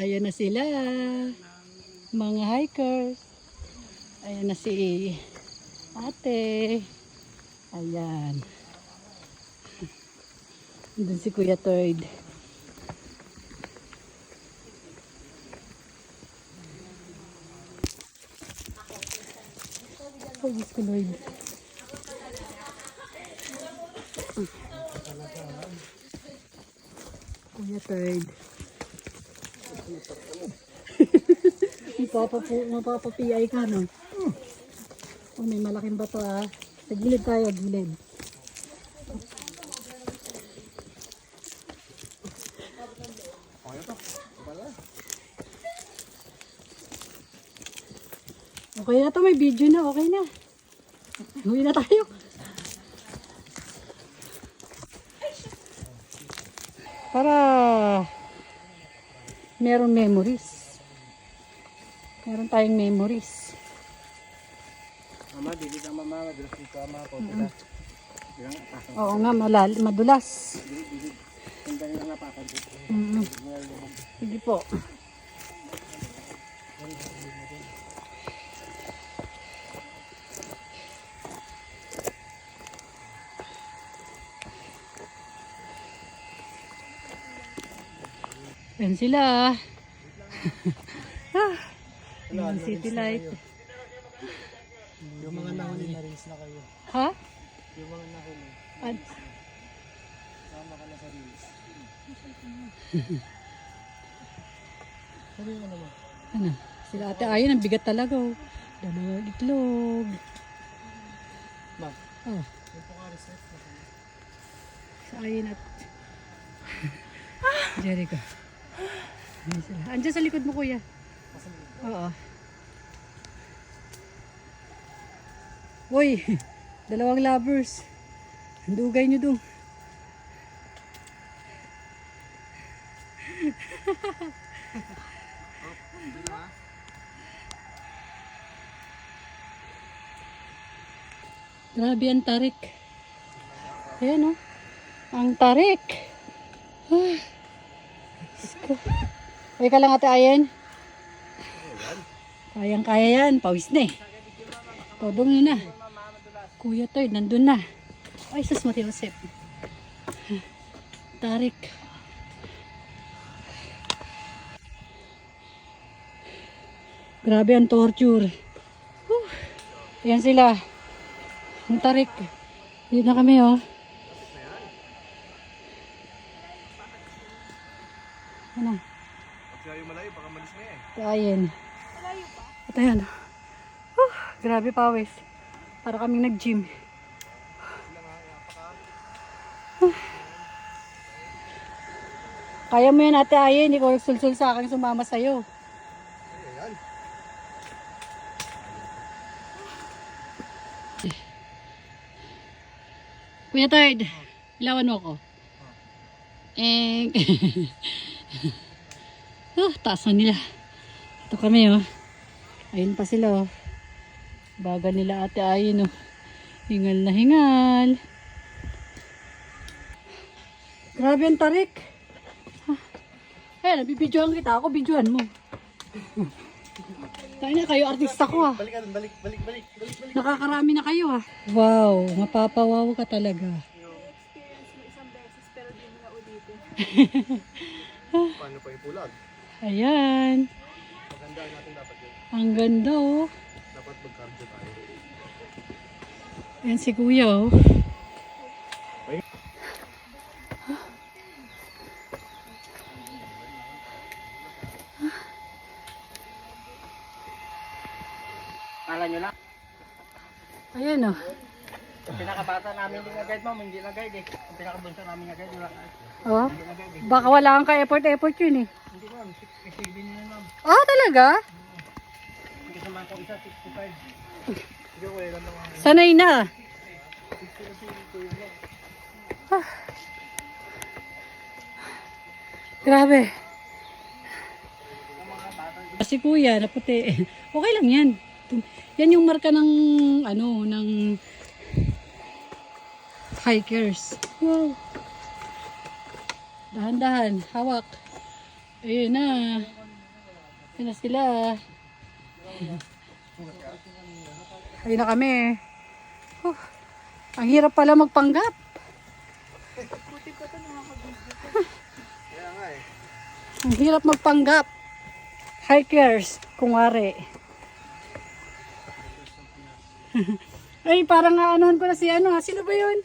Ayan na sila, mga hikers. Ayan na si ate. Ayan. Doon si Kuya Third. Oh, Diyos ko Lord. Kuya Third. Mapapapi-ay ka, no? Oh, may malaking bato, ah. Sa gilid tayo, gilid. Okay na to, may video na, okay na. Uwi na tayo. Para meron memories. Meron tayong memories. Mama, dili ka mama, madulas dito ama ko. Oo nga, madulas. Hindi lang napakan dito. Sige po. Yan sila. Yan city light. Yung mga nahuli na race na kayo. Ha? Yung mga nahuli. Sama ka na sa race. Sabi mo naman. Ano? Sila ate ayun, ang bigat talaga. Oh. Dalawang itlog. Ma, Oh. yung paka-reset na kami. Sa ayun at Jericho. Ayan sila. Andiyan sa likod mo, kuya. Oo. Uy, dalawang lovers. Dugay nyo doon. Grabe ang tarik. Ayan o. Ang tarik. Uy ka lang ate Ayen. Kayang-kaya yan. Pawis na eh. Todong yun na. Kuya Toy, nandun na. Ay, sus Mati Josep. Tarik. Grabe ang torture. Ayan sila. Ang tarik. Dito na kami oh. Ano? Pagkayo malayo, baka malis na eh. Ayan. Malayo pa? At ayan. Grabe pawis. Para kaming nag-gym. Kaya mo yan ate Ayen. Hindi ko nagsulsul sa akin sumama sa'yo. Ayan. Kuya Third, ilawan mo ako. Taas na nila. Ito kami oh. Ayun pa sila oh. Baga nila ate Ayen oh. Hingal na hingal. Grabe ang tarik. Ayan, nabibidyohan kita. Ako, bidyohan mo. Tayo na kayo, artista ko ah. Balik. Nakakarami na kayo ah. Wow, mapapawaw ka talaga. Experience mo isang beses pero di mo na ulitin. Paano pa yung pulag? Ayan. Maganda natin dapat yun. Ang ganda oh. Dapat mag-cardio tayo. Ayan si kuya oh. Kala nyo lang? Ayan oh. Ang pinakabata namin din na guide, ma'am, hindi na guide eh. Ang pinakabunso namin na guide, wala. Oh. Hindi na guide eh. Baka wala kang ka-effort yun eh. Hindi ma'am, 60 din yun ma'am. Ah, talaga? Hindi kasama ko isa, 65. Sige, wala lang naman. Sanay na. Grabe. Si kuya, na puti. Okay lang yan. Yan yung marka ng, ano, ng hikers. Wow. Dahan-dahan, hawak. Ayun na. Ayun na sila. Ayun na kami. Ang hirap pala magpanggap. Puti ko ito nakakabigyo. Kaya nga eh. Ang hirap magpanggap. Hikers, kungwari. Ay, parang anuhan ko na si ano. Sino ba yun?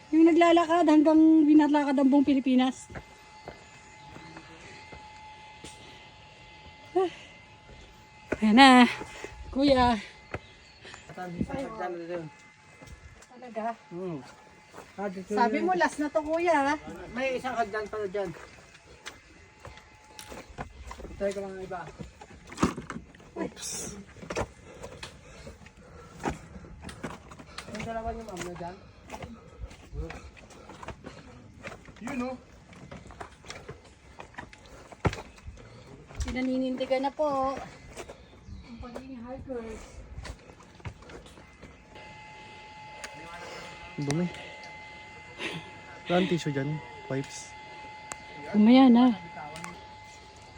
Yung naglalakad hanggang binalakad ang buong Pilipinas. Ayan na. Kuya. Talaga? Sabi mo last na to kuya. May isang hagdan pala dyan. Try ko lang ang iba. Oops. Yung dalawa yung ma'am na dyan. Yun o. Pinaninindigan na po. Ang pagiging hikers. Dumi. Wala ang tissue dyan. Wipes. Umaya na.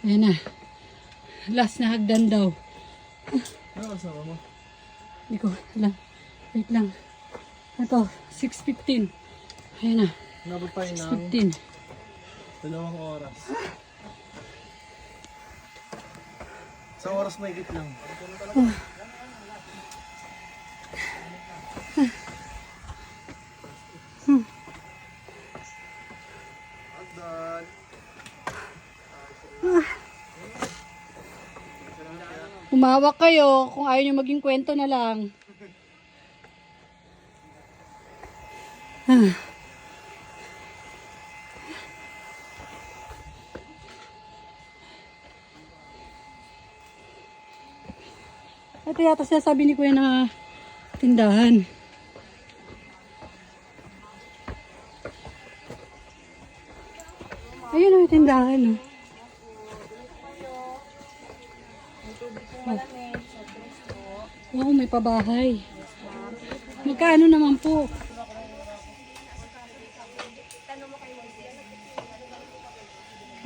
Ayan na. Last na hagdan daw. Ano kasama mo? Hindi ko alam. Wait lang. Ito, 6:15. Ayan na. Nabot pa yun ng 6:15. 2 oras. Isang oras may higit lang. Umawak kayo kung ayaw nyo maging kwento na lang. Ito yata sinasabi ni Kuya na tindahan. Ayun ang tindahan. Oo, may pabahay. Magkano naman po?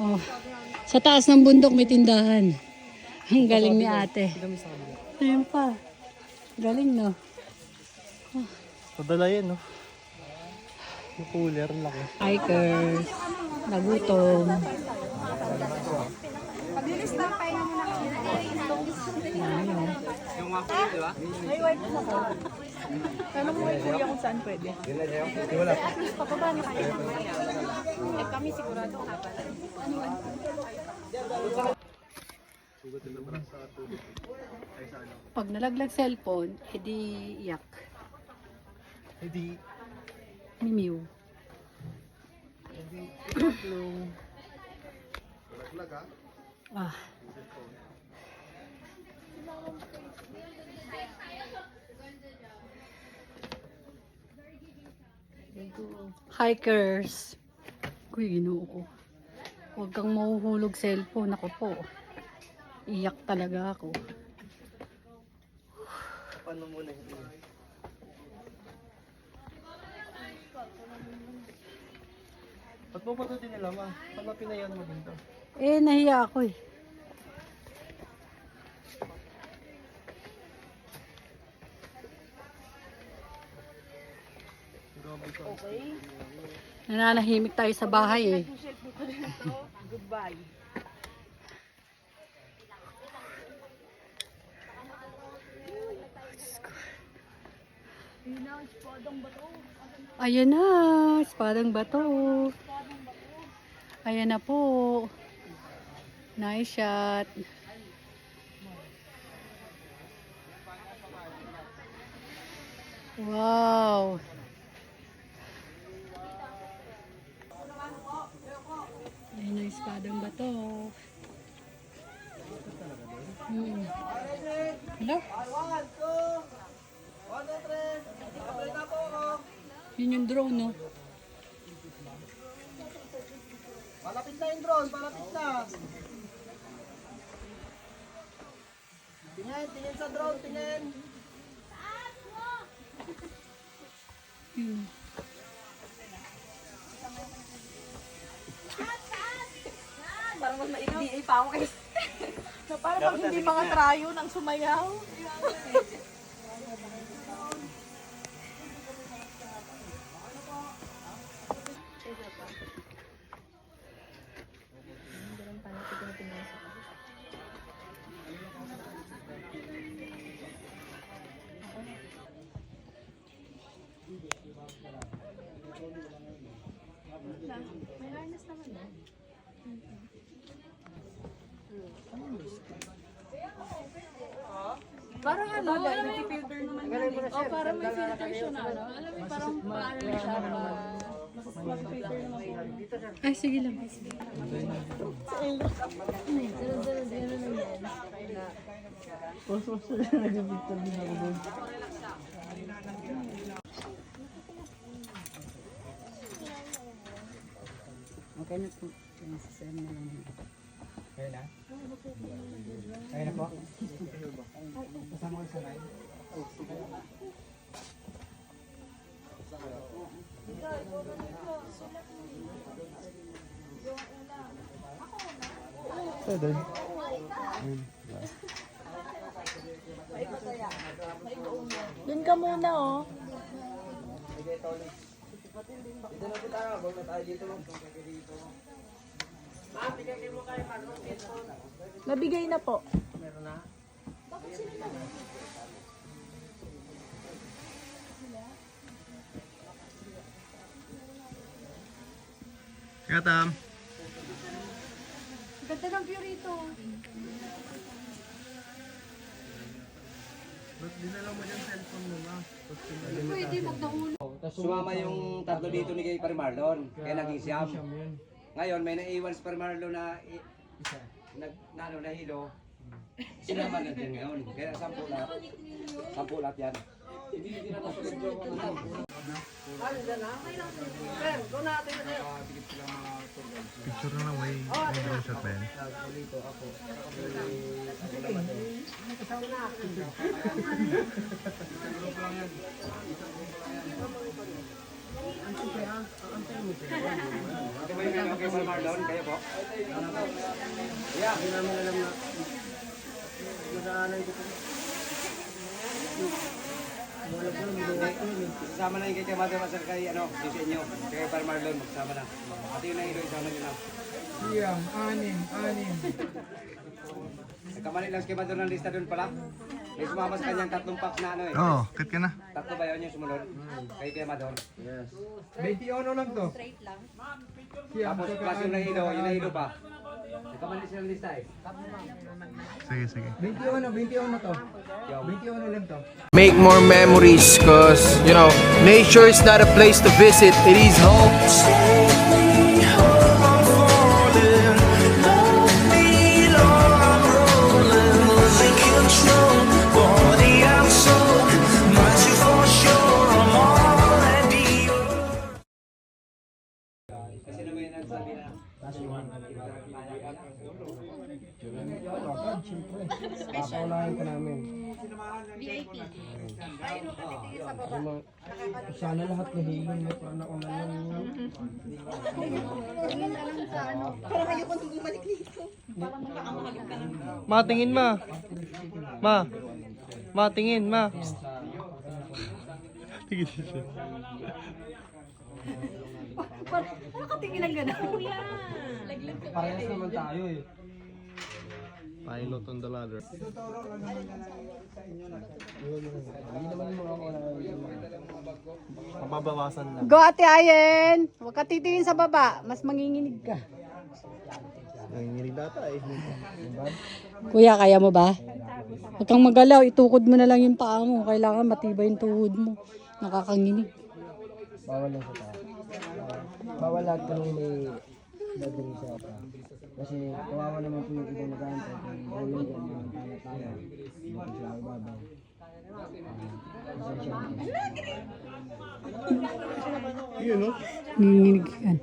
Oh, sa taas ng bundok may tindahan. Ang galing ni ate. Ayun pa. Galing no. Padala yan, no? Yung cooler, laki. Hikers. Nagutom. Paglilista pa yun muna kami. Yung mga cooler, di ba? May wife na ko. Tanong mo kay kuya kung saan pwede. Di wala. Pababa na kayo mamaya. Eh kami sigurado haba. Pag nalaglag cellphone, edi iyak. Hindi. Mimiw. Ah. Hikers. Kuy, ginoo ko. Huwag kang mahuhulog cellphone. Ako po. Iyak talaga ako. Paano muna yun? Ba't mo pa ito dinala, ma? Paano pinayan mo dito? Eh, nahiya ako eh. Okay. Nananahimik tayo sa bahay eh. Goodbye. Ayan na, espadang bato. Ayan na po. Nice shot. Wow. Ayan na espadang bato. Hello? Yun yung drone, no? Palapit na yung drone, palapit na. Tingin sa drone, tingin. Yun. Parang mas ma-NBA pa ako guys. Na parang pag hindi mga trayo ng sumayaw. May harness naman na. Parang ano, alam mo yung filter naman yun eh. Oh, parang may filter siya na ano. Alam mo, parang paano na siya mas filter naman. Ay, sige lang. Okay na po. Pinasasayang na lang. Kaya na? Kaya na po? Kasama ko sa line. Pwede. Doon ka muna oh. Dito na kita, huwag na tayo dito. Nabigay na po. Meron na? Katam. Ganda ng view rito. Pwede magdahulog. Sumama yung tatlo dito ni kay Parimarlon, kaya naging siyam. Ngayon may naiwan si Parimarlon na nahilo. Sinama na din ngayon, kaya 10 lahat. 10 lahat yan. Picture na lang, may drone shot ba yan? Okay ba yung kay Parimarlon? Kaya po? Yeah. Hindi namin alam na Isama na yung kay Mother Masal kay sa inyo. Kay Parimarlon, magsama na. At yun na hilo, isama nyo na. Siyam, anim. Nagkamali lang si kay Mother ng lista doon pala. May sumama sa kanyang 3 packs na ano eh. Oo, kit ka na. 3 ba yun yung sumunod? Kay Mother. 21 lang to. Tapos plus yung nahilo pa. Nagkamali sila ng lista eh. Sige, sige. 21 to. 21 lang to. Make more memories, cause you know nature is not a place to visit, it is home. Kasi naman yung nagsabi na Papaunahin ka namin. Sana lahat nahilong na paano ko na lang. Ma, tingin ma. Ma, tingin ma. Tingin siya. Ano ka tingin ang gano'n? Kuya! Parehas naman tayo eh. Pilot on the ladder. Mababawasan lang. Go, Ate Ayen! Huwag ka titingin sa baba. Mas manginginig ka. Nanginginig data eh. Kuya, kaya mo ba? Huwag kang magalaw. Itukod mo na lang yung paa mo. Kailangan matibay yung tuhod mo. Nakakanginig. Bawal lang sa tayo. Bawal lahat ka nung may dadali sa pa. Kasi kawawa naman po yung ibang nag-aantay kung bawal yan, mga tala-tala. Hindi po sila ibabaw. Pasensya na po. Yun, no? Nanginginig yan.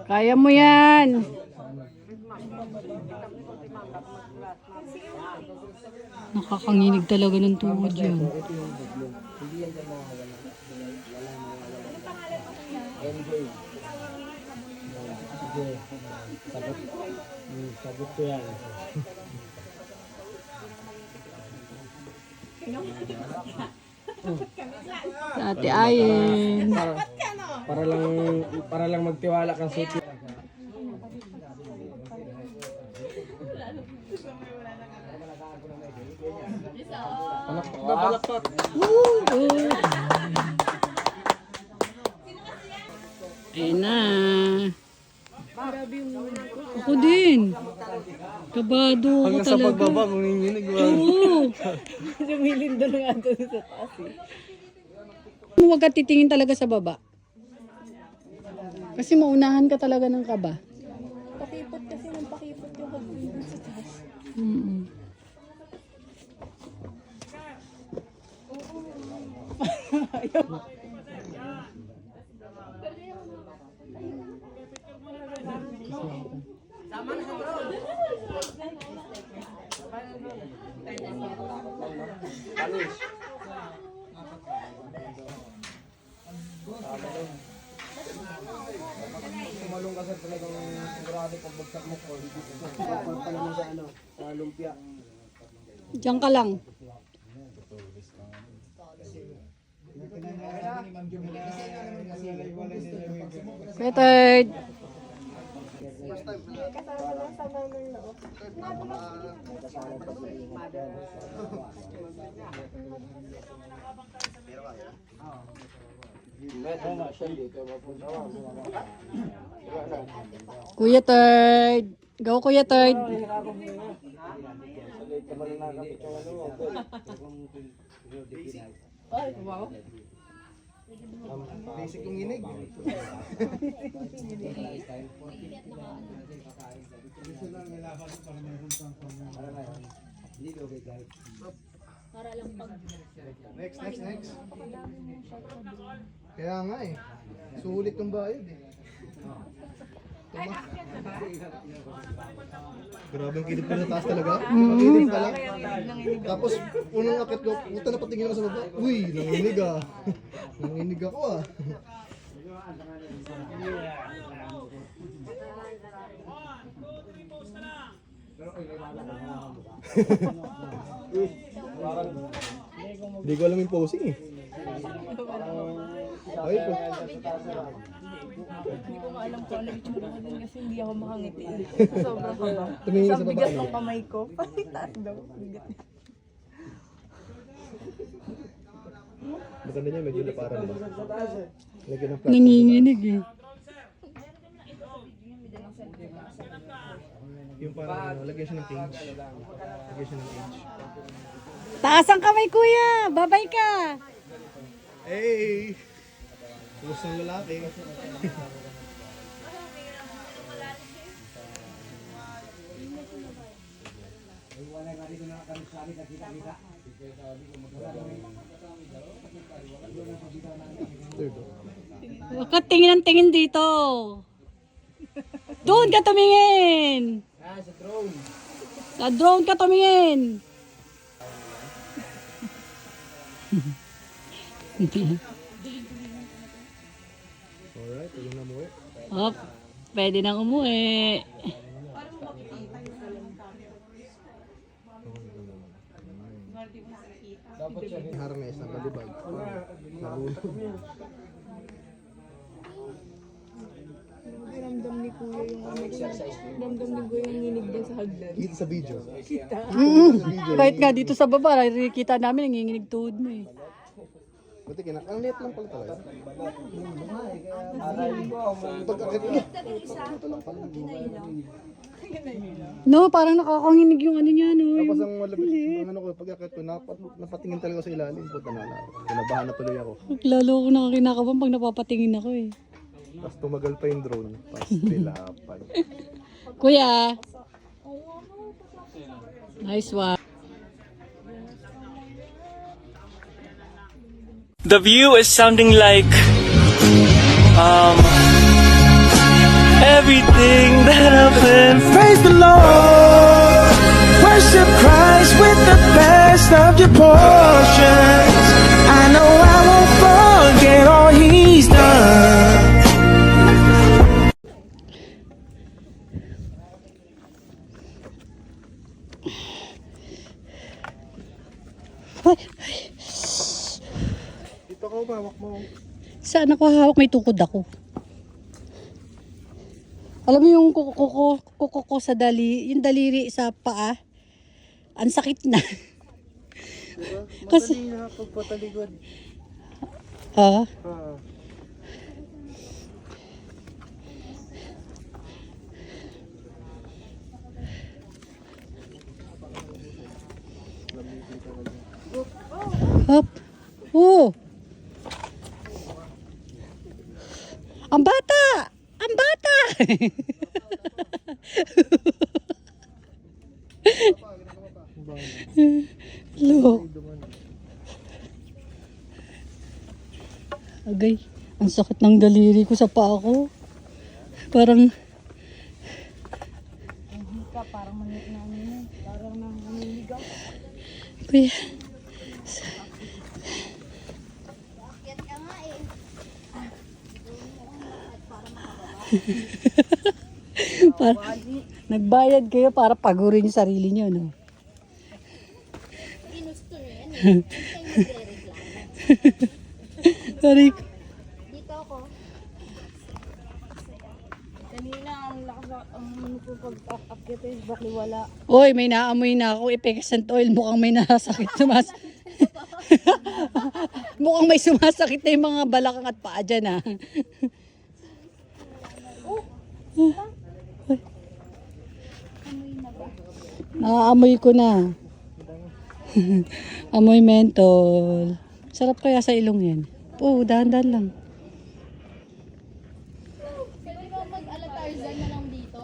Kaya mo yan. Nakakanginig talaga ng tuhod yun. Ito yung budlo. Hindi yan dyan mawawala. Wala mawawala. Enjoy. Sige. Sagot. Sagot ko yan. Sa Ate Ayen. Para lang magtiwala kang suti. Palakpak. Ayun na. Ako din. Kabado ako Hanggang sa talaga. pagbaba, manginginig. Oo. Lumilindo na nga doon sa taas eh. Huwag ka titingin talaga sa baba. Kasi maunahan ka talaga ng kaba. Pakipot kasi nang pakipot yung hagdan doon sa taas. Mm-mm. Tumalong ka sir talagang sigurado pagbagsak mo ko. Kapag pa naman sa ano, sa lumpia. Diyan ka lang. Petard. Kuya Third. Go Kuya Third. Basic yung inig. Next. Kaya nga eh. Sulit yung bayad eh. Grabe ang kilid pa sa taas talaga. Makinig pala. Tapos, unang akit ko, puta na patingin ako sa baba. Uy, nanginig ah. Nanginig ako ah. Hindi ko alam yung posing eh. Ay po. Hindi ko nga alam kung ano yung tsura ko din kasi hindi ako makangiti. Sobrang kaba. Tumingin Sa sa baba. bigat ano? ng kamay ko. Pati taas daw. Bigat. Maganda niya, medyo laparan ba? Lagyan ng plastic. Nanginginig eh. Yung parang ano, lagyan siya ng cage. Lagyan siya ng cage. Taas ang kamay kuya. Babay ka. Hey! Pulos ng lalaki. Third. Huwag ka tingin ang tingin dito. Doon ka tumingin. Sa drone. Sa drone ka tumingin. Alright, pwede na mo eh. Hop, pwede nang umuwi. Harness ng kalibag. Nahulog. Ramdam ni Kuya yung ano. Ramdam ni Kuya yung nginig din sa hagdan. Kita sa video. Kahit nga dito sa baba, nakikita namin nanginginig tuhod mo eh. Buti ang liit lang pala talaga. Pag-akit niya. Ito lang pala. No, parang nakakanginig yung ano niya, no? Tapos ang malapit, ang ano ko, pag-akit ko, napatingin talaga sa ilalim. Puta na, kinabahan na tuloy ako. Lalo ako nakakinakabahan pag napapatingin ako eh. Tapos tumagal pa yung drone. Tapos nilapay. Kuya. Nice one. The view is sounding like everything that I've been. Praise the Lord, worship Christ with the best of your portions. I know I won't forget all He's done. Dito ka ba? Hawak mo. Saan ako hawak? May tukod ako. Alam mo yung kuko ko sa yung daliri sa paa, ang sakit na. Diba? Kasi, Madali na pagpataligod. ah, Ah. hop. Oh. Ang bata! Ang bata! Look. Agay, ang sakit ng daliri ko sa paa ko. Parang kuya. Nagbayad kayo para pagurin yung sarili nyo, no? Sorry. Dito ako. Kanina ang lakas ang ko pag-akit eh, bakit wala. Oy, may naamoy na ako. Epexant oil. Mukhang may nasakit. Mukhang may sumasakit na yung mga balakang at paa dyan, ha? Naamoy ko na. Amoy mentol. Sarap kaya sa ilong yan. Oo, dahan-dahan lang. Pwede ba mag-alatarzan na lang dito?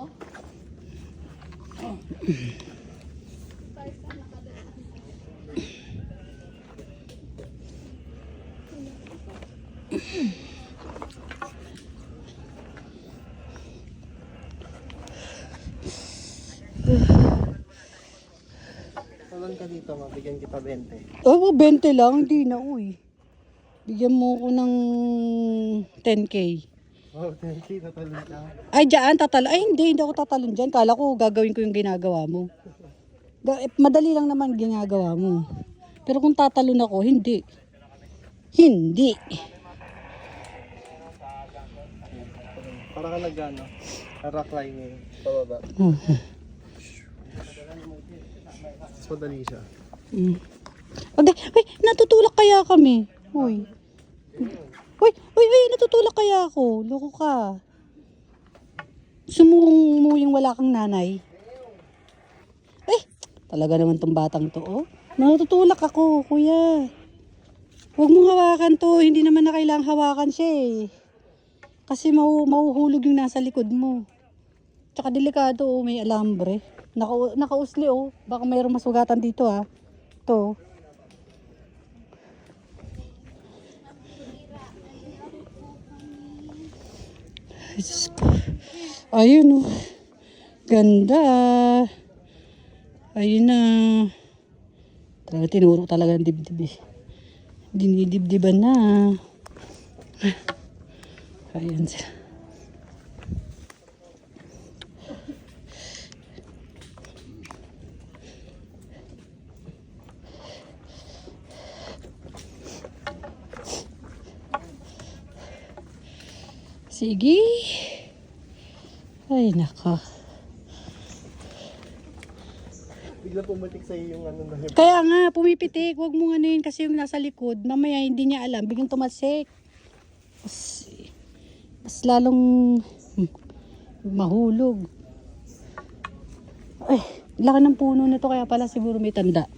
Talan ka dito, mabigyan kita 20. Oo, 20 lang. Hindi na, uy. Bigyan mo ko ng 10K. Oh, 20, tatalon ka. Ay, dyan, tatalo. Ay, hindi ako tatalon dyan. Kala ko gagawin ko yung ginagawa mo. Madali lang naman ginagawa mo. Pero kung tatalon ako, hindi. Hindi. Para ka nag-ano, rock climbing, pababa. Mas madali siya. Ay, natutulak kaya kami. Uy. Uy, natutulak kaya ako. Loko ka. Sumurong mo yung wala kang nanay. Ay, talaga naman tong batang to, oh. Natutulak ako, kuya. Huwag mong hawakan to. Hindi naman na kailangang hawakan siya, eh. Kasi mahuhulog yung nasa likod mo. Tsaka delikado, oh, may alambre. Nakausli, oh. Baka mayroong masugatan dito, ah. Ito. Ayun, oh. Ganda. Ayun na. Talaga tinuro talaga ng dibdib, eh. Dinidibdiban na. Ayan sila. Sige. Ay, naka. Bigla pumatik sa iyo yung ano na yun. Kaya nga, pumipitik. Huwag mo ano yun kasi yung nasa likod. Mamaya hindi niya alam. Biglang tumasik. Mas lalong mahulog. Ay, laki ng puno na to kaya pala siguro may tanda.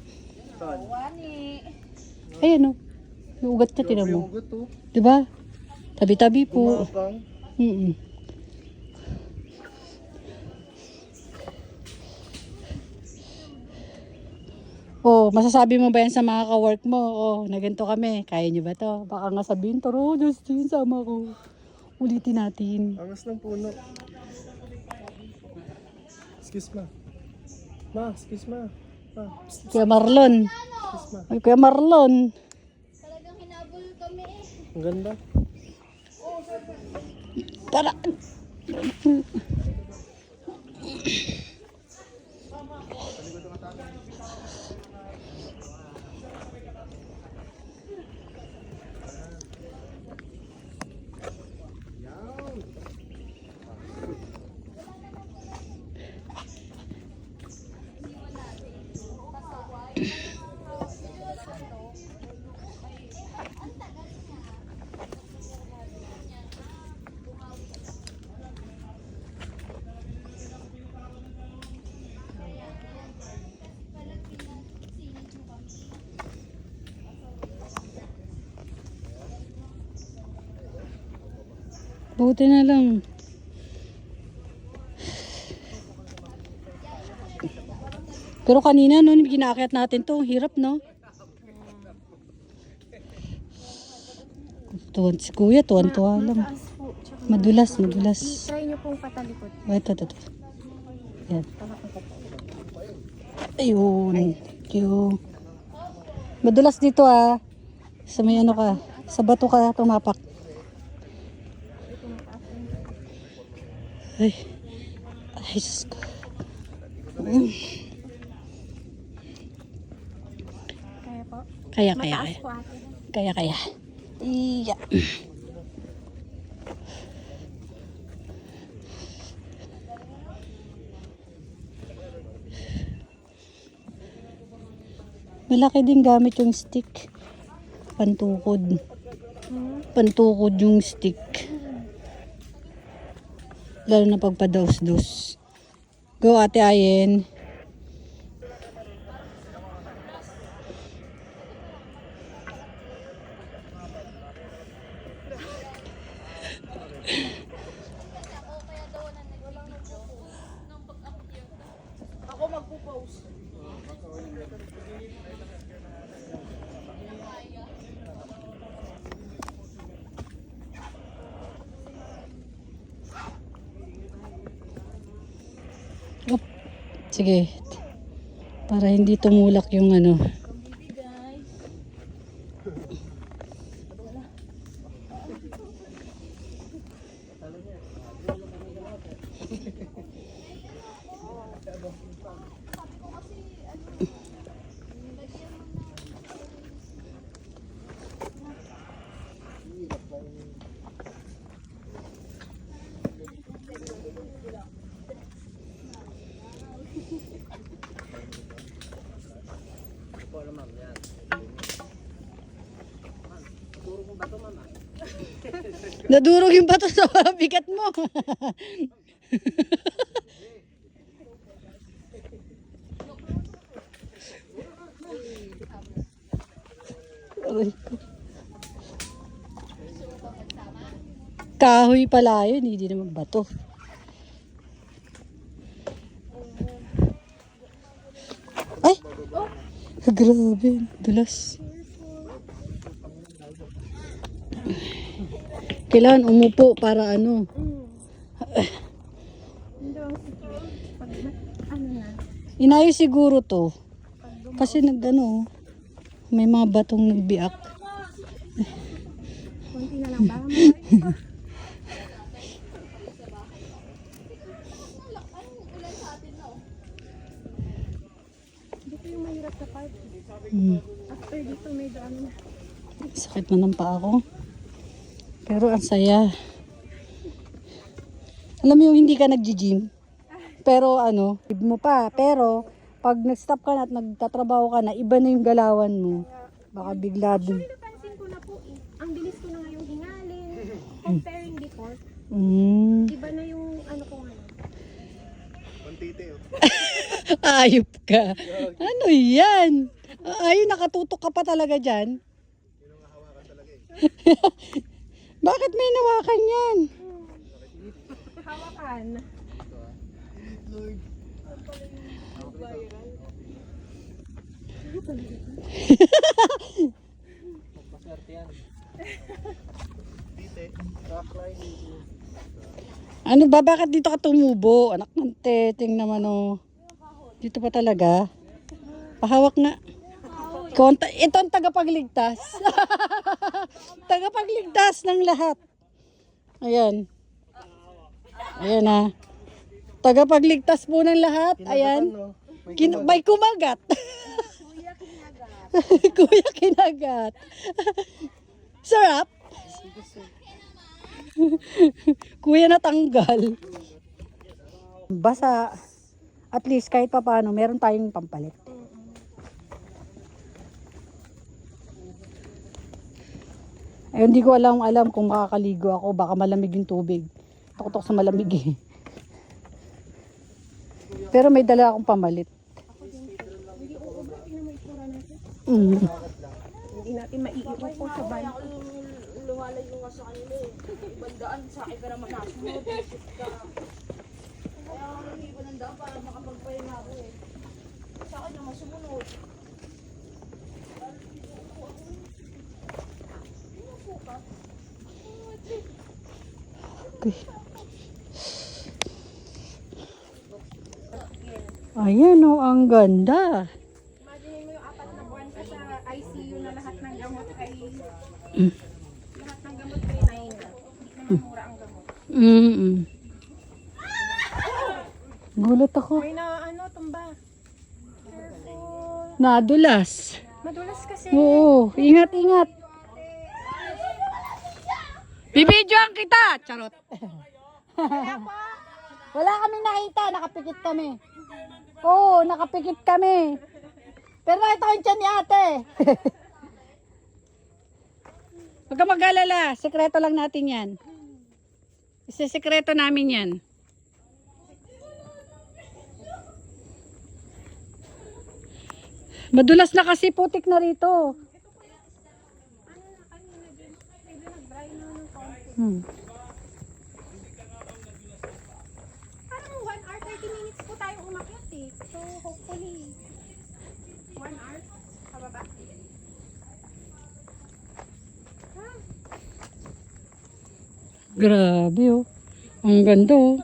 Ayan, oh. Yung ugat niya, tinan mo. Yung ugat, oh. Diba? Tabi-tabi po. Umapang. Oh, masasabi mo ba yan sa mga ka-work mo? Oh, na ganito kami. Kaya niyo ba to? Baka nga sabihin, taro, Justin, sama ko. Ulitin natin. Angas ng puno. Excuse ma. Ma, excuse ma. Ma, Kuya Marlon. Ay, Kuya Marlon. Talagang hinabol kami eh. ang ganda. Tara. Buti na lang. Pero kanina noon, ginaakyat natin to. Hirap, no? Tuwan si Kuya, tuwan-tuwa lang. Madulas, madulas. Try nyo pong patalikod. Ito. Yan. Ayun. Thank you. Madulas dito ah. Sa may ano ka. Sa bato ka tumapak. Ay. Ay, Diyos ko. Kaya po? Kaya. Mataas po ate. Kaya. Iya. Malaki din gamit yung stick. Pantukod. Pantukod yung stick. Lalo na pagpadaus-dus. Go, Ate Ayen. Op. Sige. Para hindi tumulak yung ano. Nadurog yung bato sa bigat mo. Aray ko. Kahoy pala yun, hindi naman bato. Ay! Grabe, dulas. Kailangan umupo para ano. Inayos siguro to. Kasi nagano, may mga batong nagbiak. Kunti na lang ba? Dito yung mahirap sa part. After dito may daan na. Sakit na ng paa ko. Pero ang saya. Alam mo yung hindi ka nag-gym. Pero ano, tib mo pa. Pero pag nag-stop ka na at nagtatrabaho ka na, iba na yung galawan mo. Baka bigla dun. Napansin ko na po ang bilis ko na nga yung hingalin. Comparing before, iba na yung ano ko nga. Pantite oh. Ayop ka. Ano yan? Ay, nakatutok ka pa talaga dyan. Bakit may nawakan yan? Hawakan. Ano ba? Bakit dito ka tumubo? Anak ng teteng naman oh. Dito pa talaga? Pahawak nga. Ito ang tagapagligtas. Tagapagligtas ng lahat. Ayan. Ayan na. Tagapagligtas po ng lahat. Ayan. May kumagat. Kuya kinagat. Sarap. Kuya natanggal. Basa. At least kahit pa paano, meron tayong pampalit. Eh, hindi ko alam kung makakaligo ako. Baka malamig yung tubig. Takot ako sa malamig eh. Pero may dala akong pamalit. Mm. Hindi natin maiiwan po sa bayan. Lumalayo nga sa kanila eh. Ibandaan sa akin ka naman nasunod. Kaya ako nag-iwan ng daan para makapagpahinga ako eh. Sa akin naman sumunod. Okay. Ayan oh, ang ganda. Imagine mo yung 4 na buwan ka sa ICU na lahat ng gamot ay lahat ng gamot ay 9. Hindi naman mura ang gamot. Gulat ako. May na ano, tumba. Careful. Nadulas. Madulas kasi. Oo, ingat, ingat. Bibidyoan kita! Charot. Wala kaming nakita, nakapikit kami. Oo, nakapikit kami. Pero nakita ko yung tiyan ni ate. Huwag ka mag-alala, sekreto lang natin yan. Isisekreto namin yan. Madulas na kasi, putik na rito. Parang 1 hour 30 minutes po tayong umakyat eh. So hopefully 1 hour pababa. Grabe oh. Ang ganda oh.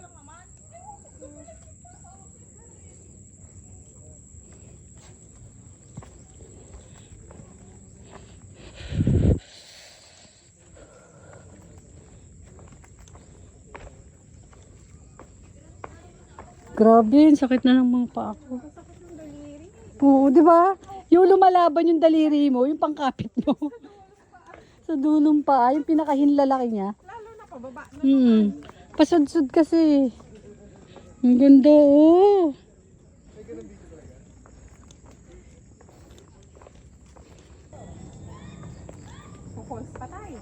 Grabe, ang sakit na ng mga paa ko. Oo, di ba? Yung lumalaban yung daliri mo, yung pangkapit mo. Sa dulong paa, yung pinakahinlalaki niya. Lalo na pababa na. Pasud-sud kasi. Ang ganda, oh. Focus pa tayo.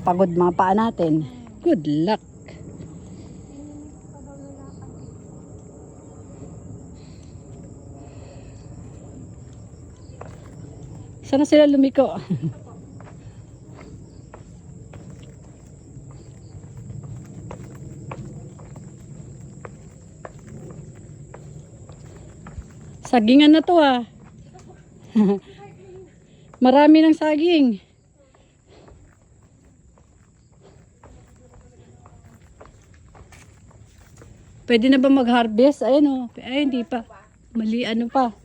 Pagod mga paa natin. Good luck. Sana sila lumiko. Sagingan na to ah. Marami ng saging. Pwede na ba mag-harvest? Ayan oh. Ay, hindi pa. Mali ano pa.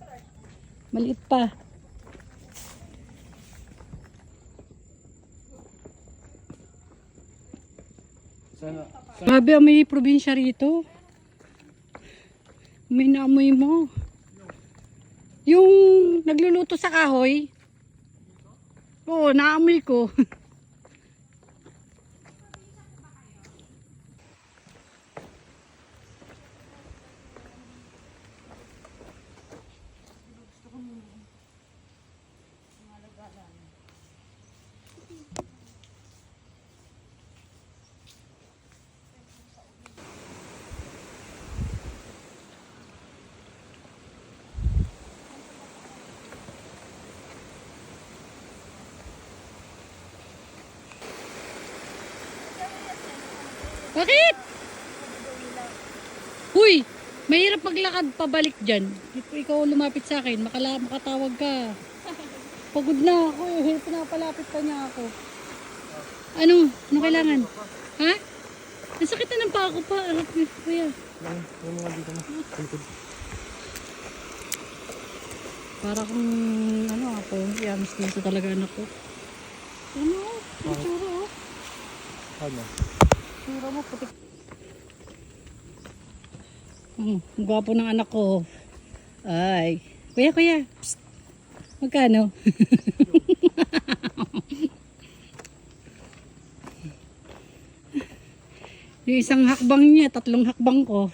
Maliit pa. Grabe, may probinsya rito. May naamoy mo. Yung nagluluto sa kahoy. Oo, naamoy ko. Bakit? Uy, mahirap maglakad pabalik dyan. Ikaw lumapit sa akin, makatawag ka. Pagod na ako eh, pinapalapit pa niya ako. Ano kailangan? Ha? Ang sakit na ng pako pa. Kuya. Para kung ako, yamis dito talaga anak ko. Ano? Itsura oh. Ano? Itsura mo putik. Ang gwapo ng anak ko. Ay. Kuya. Psst. Magkano? Yung isang hakbang niya, 3 hakbang ko.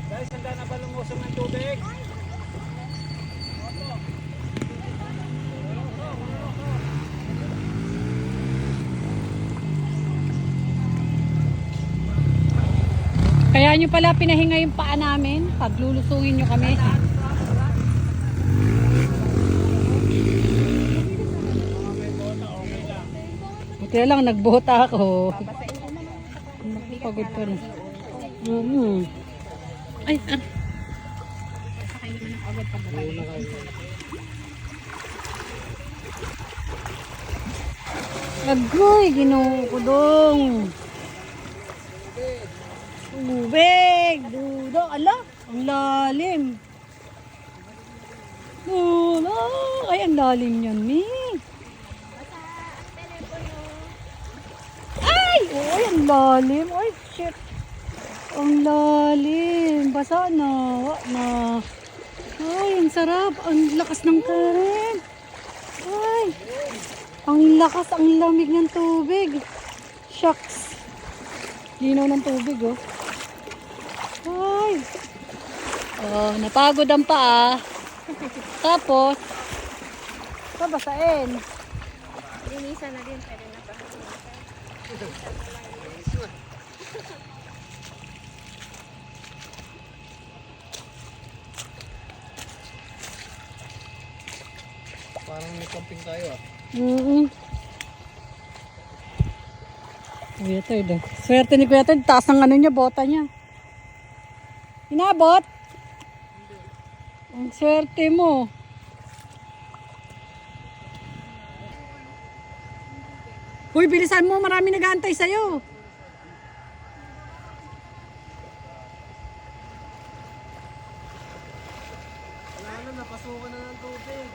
Guys, handa na ba lumusong ng tubig? Kaya nyo pala pinahinga yung paa namin pag lulusungin nyo kami. Buti na lang nagbota ako. Pagod pa na. Ay, agoy, ginoo ko dong. Tubig, dudong, ala, ang lalim. Ay, ang lalim yan, Mi. Ay, ang lalim. Ay, shit. Ang lalim. Basa na. Ay, ang sarap. Ang lakas ng current. Ay, ang lakas, ang lamig ng tubig. Shucks. Linaw ng tubig, oh. Ay. Oh, napagod ang paa. Tapos, babasain. Linisan na din, pwede na pa. Parang may camping tayo ah. Kuya Ted, oh. Swerte ni Kuya Ted, taas ng niya, bota niya. Inabot? Ang swerte mo. Uy, bilisan mo, marami nag-aantay sa'yo. Napasukan na ng tubig.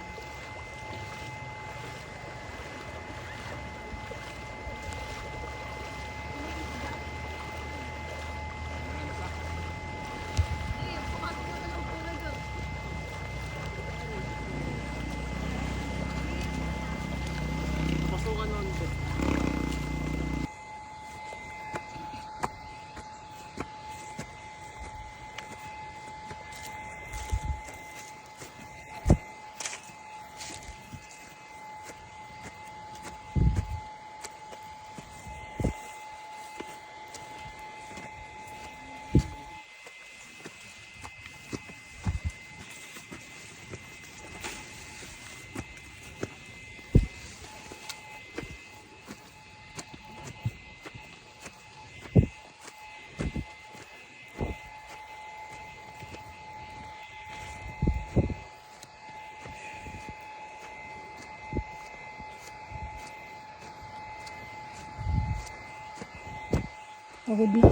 Pagod na.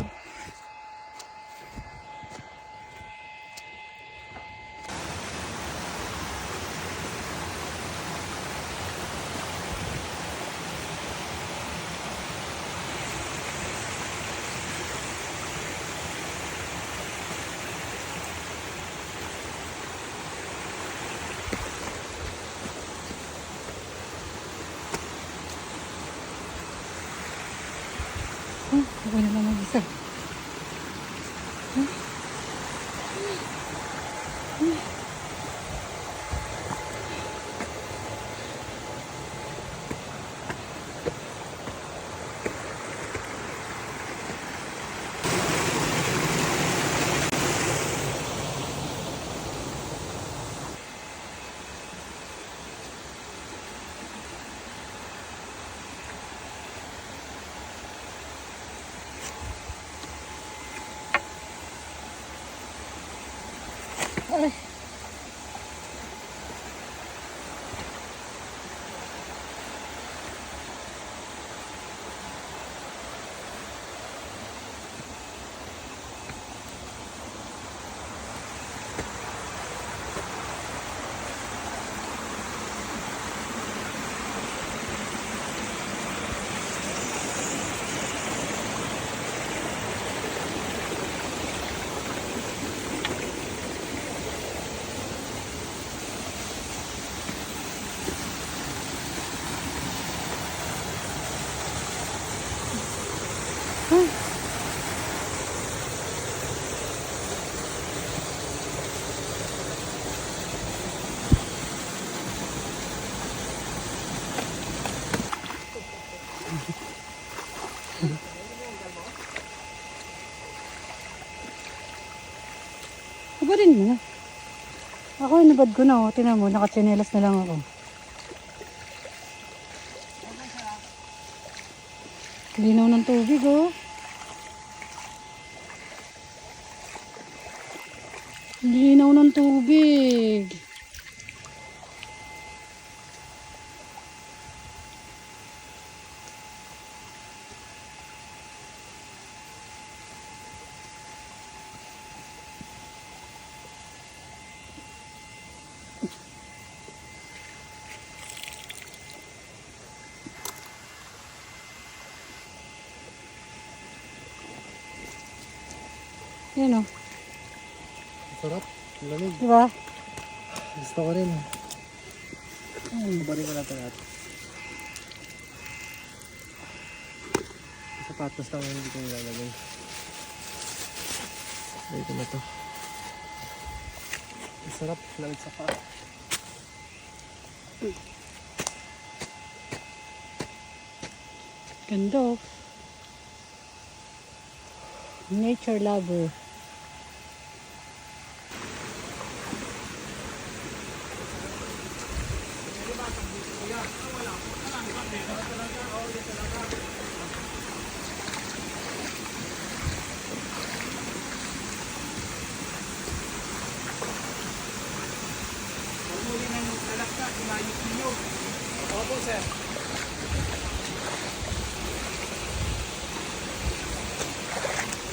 Ako na lang mag-isa. Ay. Ibarin mo na. Ako, nabad ko na. Oh. Tinan mo, nakatsinelas na lang ako. Linaw ng tubig, oh. Linaw ng tubig. Yan, oh. Sarap. Lamig. Diba? Gusto ko rin. Bari ko natin natin. Sapatos lang hindi ko nilalagay. Dito na to. Sarap. Lamig sa paa. Ganda, oh. Nature lover. Opo, sir.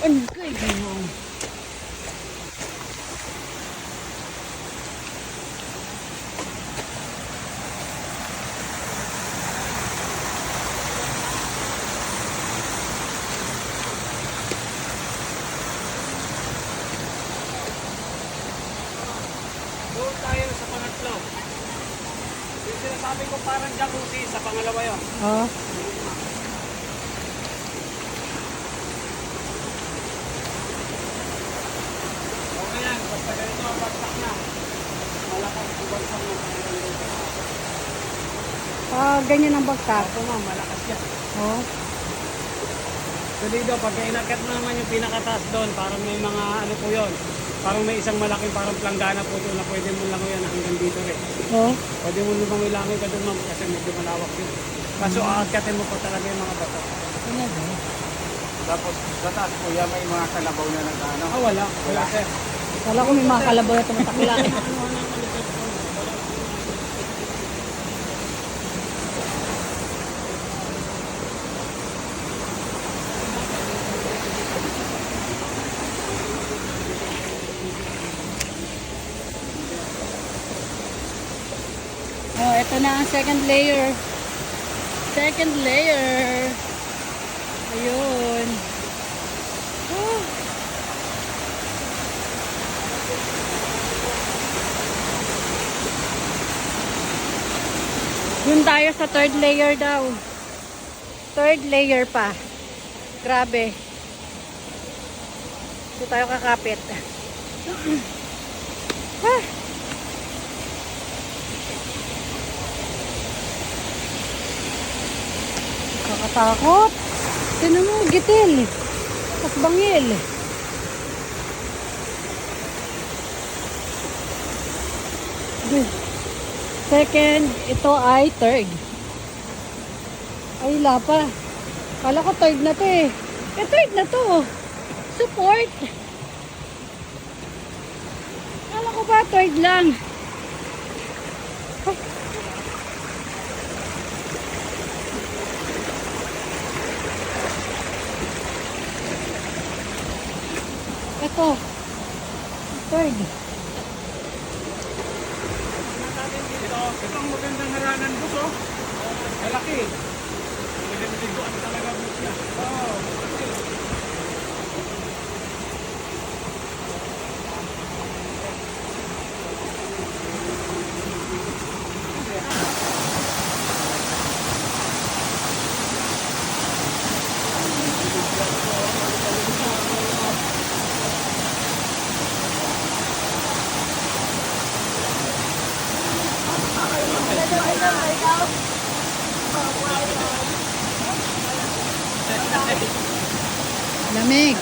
Ang ganda mo. Doon tayo sa pangatlo. Yung sinasabi ko parang jacuzzi sa pangalawa yun. Oh. Okay yan, basta ganito ang bagsak na. Malakas ang bagsak na. Ganyan ang bagsak. Ako ma'am, malakas yan. Oh. So dito, pagka inakyat mo naman yung pinakataas doon, parang may mga ano po yun. Parang may isang malaking parang planggana po doon na pwede mo lang yan hanggang dito rin. Oh. Pwede mo lumangoy-langoy ka doon ma'am kasi medyo malawak yun. Kaso aakyatin mo po talaga yung mga bato. Tapos sa taas po yan may mga kalabaw na nag-ano. Ah, wala. Wala sir. Wala ko may mga kalabaw na tumatakla. Oh, ito na ang second layer. Second layer. Ayun. Oh. Dun tayo sa third layer daw. Third layer pa. Grabe. Dito tayo kakapit. Ah. Nakakatakot. Tinan mo, gitil. Tapos bangil. Second, ito ay third. Ay, wala pa. Kala ko third na to eh. Eh, third na to. Support. Kala ko pa, third lang. Ito. Third. Ito ang magandang haranan bus, oh. Malaki. Magandang talaga bus niya. Oh, malaki. Lamig.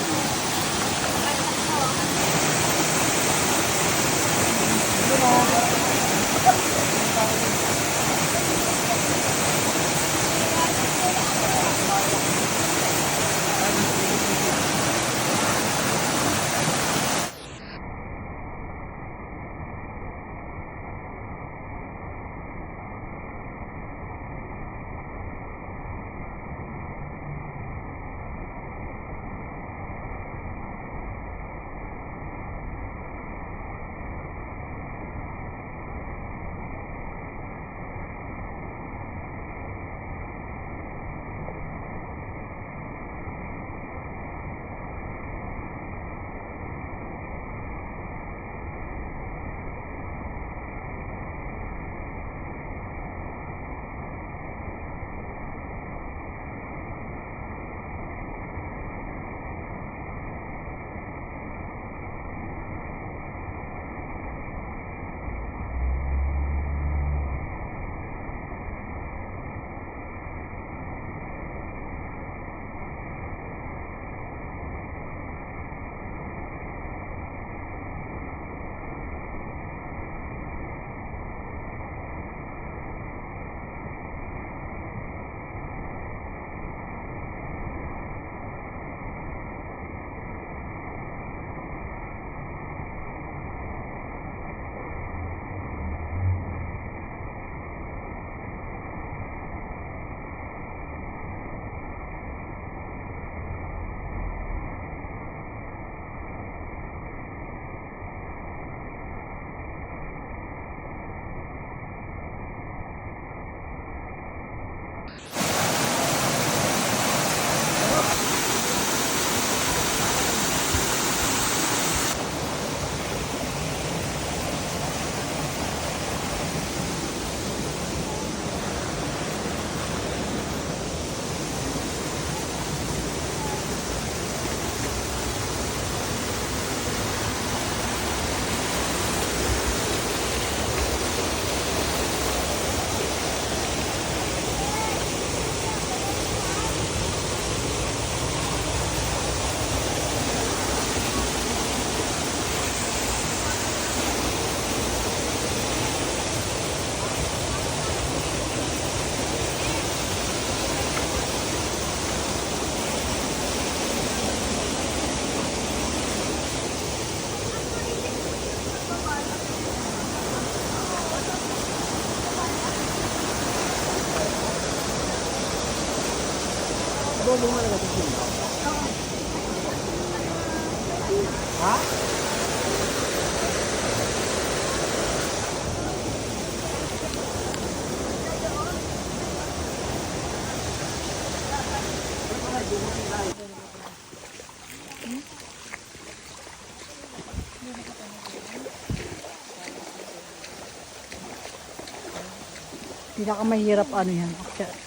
Pinakamahirap ano yan,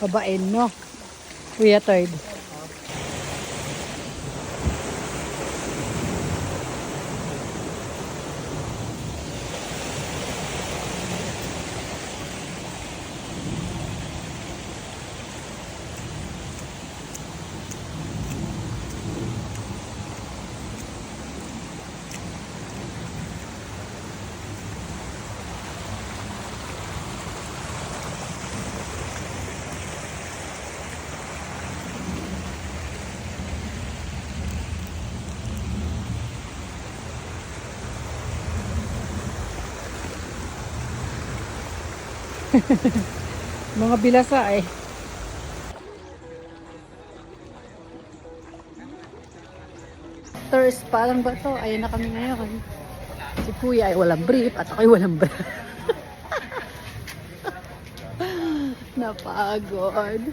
babain, no? Kuya Third. Mga bilasa eh. Thirst pa lang ba to? Ayan na kami ngayon. Si Kuya ay walang brief at ako'y walang brief. Napagod.